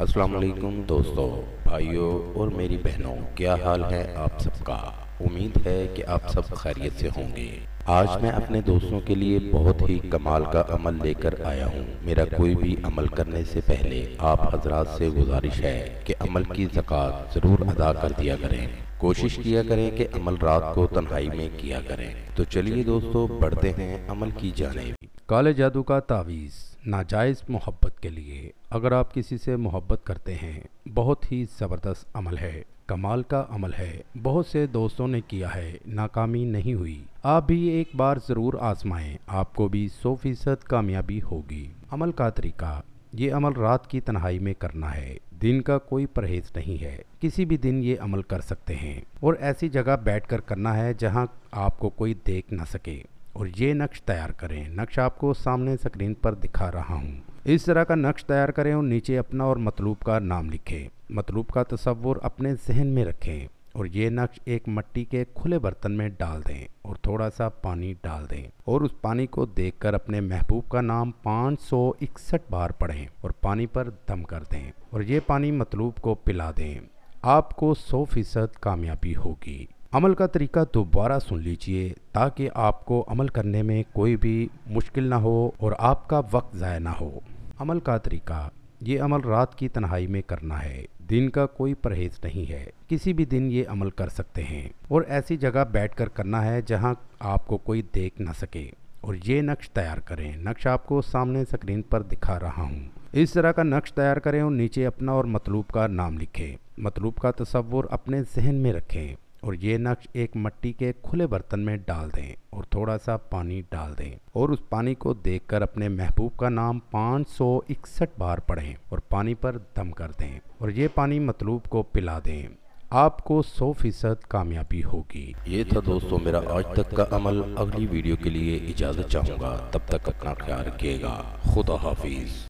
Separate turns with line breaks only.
अस्सलाम वालेकुम दोस्तों, भाइयों और मेरी बहनों, क्या हाल है आप सबका। उम्मीद है कि आप सब खैरियत से होंगे। आज मैं अपने दोस्तों के लिए बहुत ही कमाल का अमल लेकर आया हूँ। मेरा कोई भी अमल करने से पहले आप हजरात से गुजारिश है कि अमल की ज़कात ज़रूर अदा कर दिया करें। कोशिश किया करें कि अमल रात को तन्हाई में किया करें। तो चलिए दोस्तों, बढ़ते हैं अमल की जानेब। काले जादू का तावीज़ नाजायज़ मोहब्बत के लिए। अगर आप किसी से मोहब्बत करते हैं, बहुत ही ज़बरदस्त अमल है, कमाल का अमल है। बहुत से दोस्तों ने किया है, नाकामी नहीं हुई। आप भी एक बार ज़रूर आजमाएं, आपको भी 100% कामयाबी होगी। अमल का तरीका। ये अमल रात की तन्हाई में करना है, दिन का कोई परहेज नहीं है। किसी भी दिन ये अमल कर सकते हैं और ऐसी जगह बैठकर करना है जहां आपको कोई देख ना सके। और ये नक्श तैयार करें। नक्श आपको सामने स्क्रीन पर दिखा रहा हूँ। इस तरह का नक्श तैयार करें और नीचे अपना और मतलूब का नाम लिखें। मतलूब का तसव्वुर अपने जहन में रखें और ये नक्श एक मिट्टी के खुले बर्तन में डाल दें और थोड़ा सा पानी डाल दें और उस पानी को देखकर अपने महबूब का नाम 561 बार पढ़ें और पानी पर दम कर दें और ये पानी मतलूब को पिला दें। आपको 100% कामयाबी होगी। अमल का तरीका दोबारा सुन लीजिए ताकि आपको अमल करने में कोई भी मुश्किल ना हो और आपका वक्त ज़ाया ना हो। अमल का तरीका। ये अमल रात की तन्हाई में करना है, दिन का कोई परहेज नहीं है। किसी भी दिन ये अमल कर सकते हैं और ऐसी जगह बैठकर करना है जहां आपको कोई देख ना सके। और ये नक्श तैयार करें। नक्श आपको सामने स्क्रीन पर दिखा रहा हूँ। इस तरह का नक्श तैयार करें और नीचे अपना और मतलूब का नाम लिखें। मतलूब का तसव्वुर अपने जहन में रखें और ये नक्श एक मिट्टी के खुले बर्तन में डाल दें और थोड़ा सा पानी डाल दें और उस पानी को देखकर अपने महबूब का नाम 561 बार पढ़ें और पानी पर दम कर दें और ये पानी मतलूब को पिला दें। आपको 100% कामयाबी होगी। ये था दोस्तों मेरा आज तक का अमल। अगली वीडियो के लिए इजाज़त चाहूँगा, तब तक अपना ख्याल रखिएगा। खुदा हाफिज़।